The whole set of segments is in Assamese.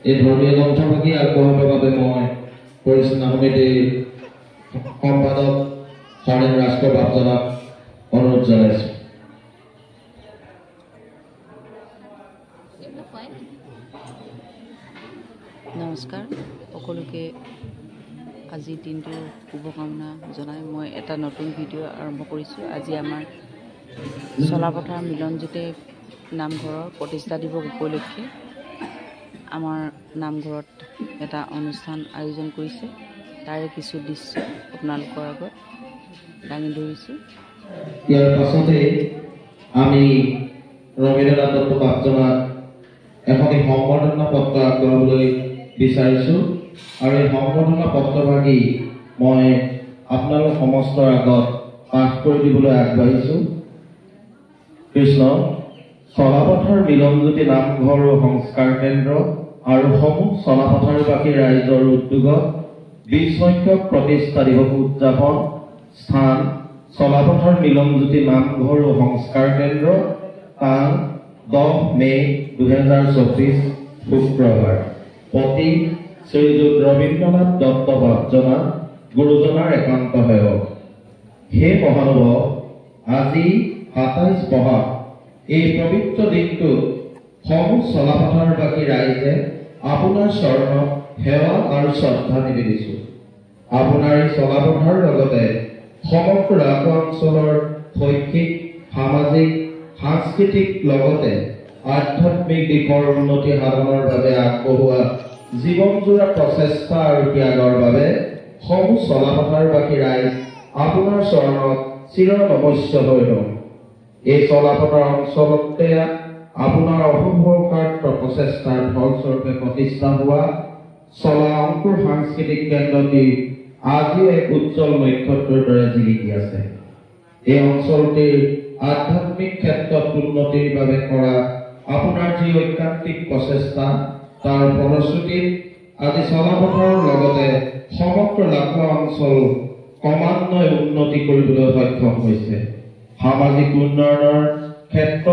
এই ধৰ্মীয় গ্ৰন্থভাগি আগবঢ়াবৰ বাবে মই পৰিচালনা সমিতিৰ সম্পাদক হৰেণ ৰাজখোৱা বাপজনাক অনুৰোধ জনাইছোঁ। নমস্কাৰ, সকলোকে আজি দিনটোৰ শুভকামনা জনাই মই এটা নতুন ভিডিঅ' আৰম্ভ কৰিছোঁ। আজি আমাৰ চলাপথাৰ মিলনজ্যোতি নামঘৰৰ প্ৰতিষ্ঠা দিৱস উপলক্ষে আমাৰ নামঘৰত এটা অনুষ্ঠান আয়োজন কৰিছে। তাৰে কিছু দৃশ্য আপোনালোকৰ আগত দাঙি ধৰিছোঁ। ইয়াৰ পাছতে আমি ৰবীন্দ্ৰনাথ দত্ত বাপজনাক এখন সম্বৰ্ধনা পত্ৰ আগবঢ়াবলৈ বিচাৰিছোঁ আৰু এই সম্বৰ্ধনা পত্ৰভাগি মই আপোনালোক সমস্তৰ আগত পাঠ কৰি দিবলৈ আগবাঢ়িছোঁ। কৃষ্ণ চলাপথাৰ মিলনজ্যোতি নামঘৰ ও সংস্কাৰ কেন্দ্ৰ আৰু সমূহ চলাপথাৰবাসী ৰাইজৰ উদ্যোগত 20 সংখ্যক প্ৰতিষ্ঠা দিৱস উদযাপন। স্থান চলাপথাৰ মিলনজ্যোতি নামঘৰ ও সংস্কাৰ কেন্দ্ৰ। তাং 10 মে 2024 শুক্ৰবাৰ। প্ৰতি শ্ৰীযুত ৰবীন্দ্ৰনাথ দত্ত বাপজনা গুৰুজনাৰ একান্ত সেৱক। হে মহানুভৱ, আজি 27 বহাগ এই পবিত্ৰ দিনটোত সমূহ চলাপথাৰবাসী ৰাইজে আপোনাৰ চৰণত সেৱা আৰু শ্ৰদ্ধা নিবেদিছোঁ। আপোনাৰ এই চলাপথাৰ লগতে সমগ্ৰ ৰাজহুৱা অঞ্চলৰ শৈক্ষিক, সামাজিক, সাংস্কৃতিক লগতে আধ্যাত্মিক দিশৰ উন্নতি সাধনৰ বাবে আগবঢ়োৱা জীৱনজোৰা প্ৰচেষ্টা আৰু ত্যাগৰ বাবে সমূহ চলাপথাৰবাসী ৰাইজ আপোনাৰ চৰণত চিৰ নমস্য হৈ ৰ'ম। এই চলাপথাৰ অঞ্চলতে আপোনাৰ অসুভকাৰ্য প্ৰচেষ্টাৰ ফলস্বৰূপে প্ৰতিষ্ঠা হোৱা চলা অংকুৰ সাংস্কৃতিক কেন্দ্ৰটি আজিও এক উজ্জ্বল নক্ষত্ৰৰ দৰে জিলিকি আছে। এই অঞ্চলটিৰ আধ্যাত্মিক ক্ষেত্ৰত উন্নতিৰ বাবে কৰা আপোনাৰ যি ঐকান্তিক প্ৰচেষ্টা, তাৰ ফলশ্ৰুতিত আজি চলাপথাৰৰ লগতে সমগ্ৰ ৰাজহুৱা অঞ্চল ক্ৰমান্বয়ে উন্নতি কৰিবলৈ সক্ষম হৈছে। সামাজিক উন্নয়নৰ ক্ষেত্ৰত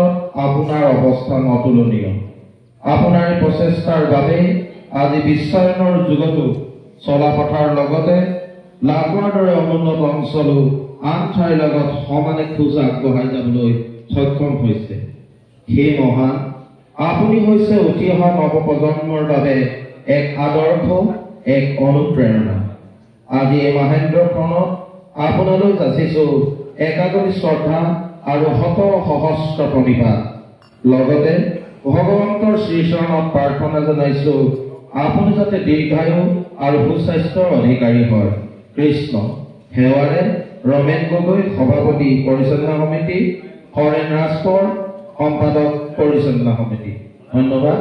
আপোনাৰ অৱস্থান অতুলনীয়। আপোনাৰ এই প্ৰচেষ্টাৰ বাবে আজি বিশ্বায়নৰ যুগতো চলাপথাৰ লগতে লাগুৱাৰ দৰে অনুন্নত অঞ্চলো আন ঠাইৰ লগত সমানে খোজ আগবঢ়াই যাবলৈ সক্ষম হৈছে। সেই মহান আপুনি হৈছে উঠি অহা নৱপ্ৰজন্মৰ বাবে এক আদৰ্শ, এক অনুপ্ৰেৰণা। আজি এই মাহেন্দ্ৰখনত আপোনালৈ যাচিছোঁ একাগতি শ্ৰদ্ধা আৰু শত সহস্ৰ প্ৰণিপাত। লগতে ভগৱন্তৰ শ্ৰীচৰণত প্ৰাৰ্থনা জনাইছোঁ আপুনি যাতে দীৰ্ঘায়ু আৰু সুস্বাস্থ্যৰ অধিকাৰী হয়। কৃষ্ণ। সেৱাৰে ৰমেন গগৈ, সভাপতি পৰিচালনা সমিতি, হৰেণ ৰাজখোৱা সম্পাদক পৰিচালনা সমিতি। ধন্যবাদ।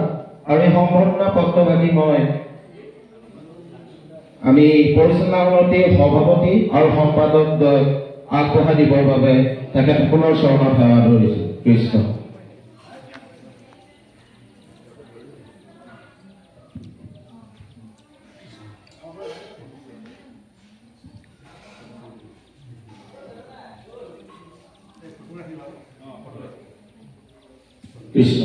আৰু এই সম্বৰ্ধনা পত্ৰভাগি আমি পৰিচালনা সমিতিৰ সভাপতি আৰু সম্পাদক আগবঢ়াই দিবৰ বাবে তেখেতসকলৰ চৰণত সেৱা ধৰিছোঁ। কৃষ্ণ। কৃষ্ণ।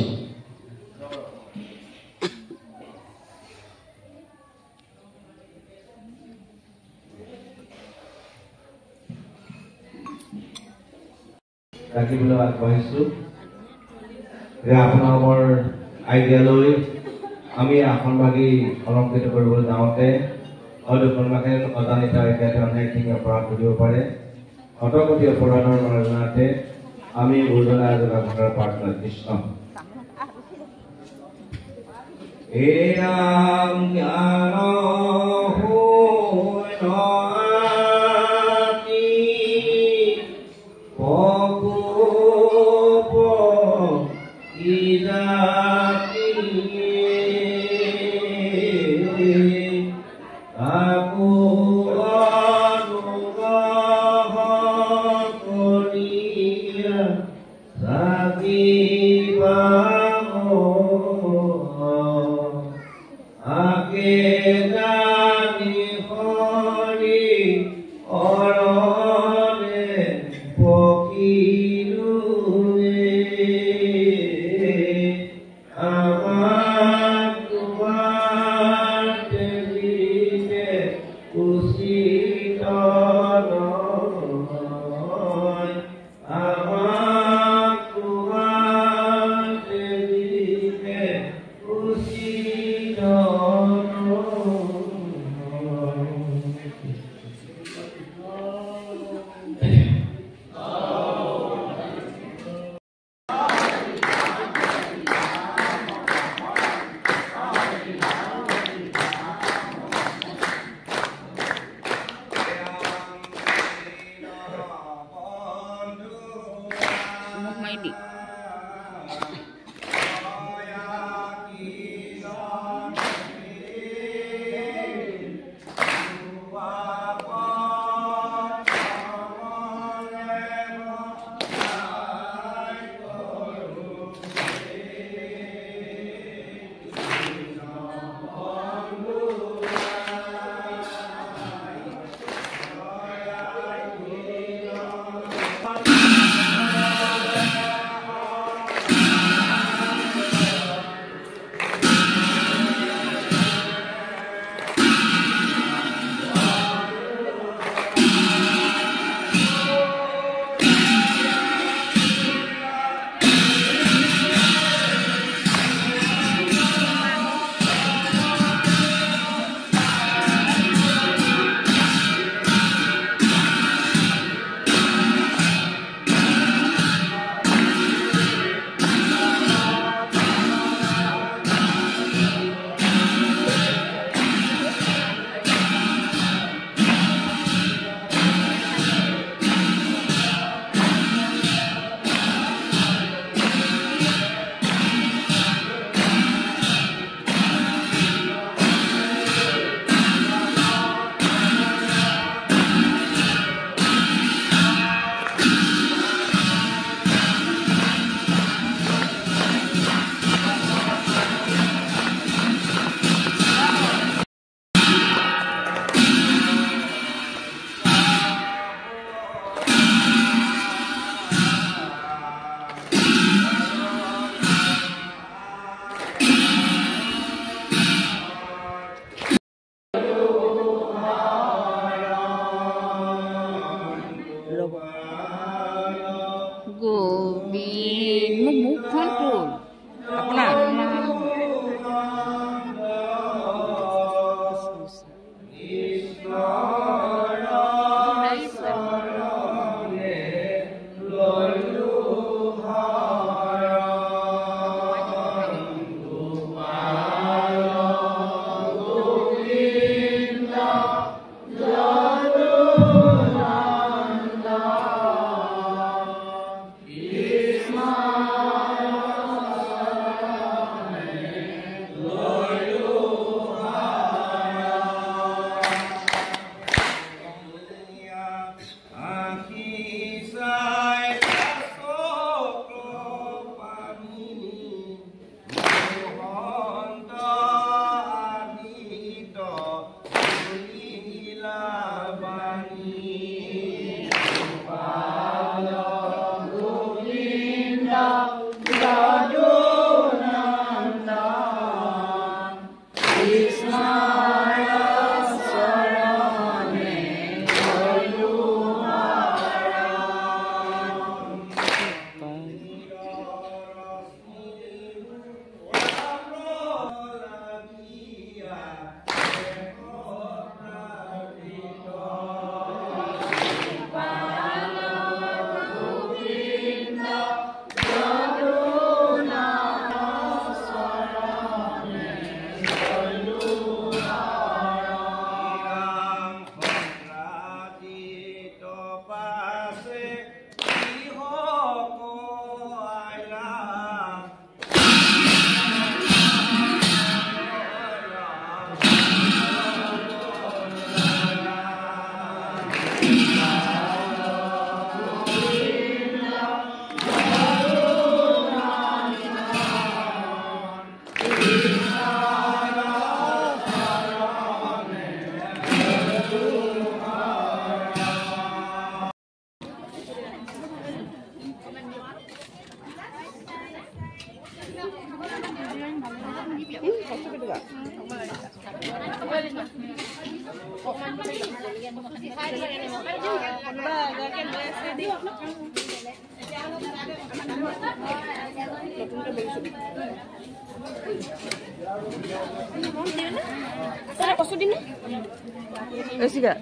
ৰাখিবলৈ আগবাঢ়িছোঁ যে আপোনালোকৰ আইডিয়ালৈ আমি আসনভাগি অলংকৃত কৰিবলৈ যাওঁতে হয়তো কোনোবাকে অজানিতা এতিয়া অনেকখিনি অপৰাধ কৰিব পাৰে। শতকোটি অপৰাধৰ মাজতে আমি গুৰুজনা এজনৰ প্ৰাৰ্থনা। কৃষ্ণ। হে ৰাম জ্ঞান লৈছিলা কচু দিম লৈছিলা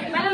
Para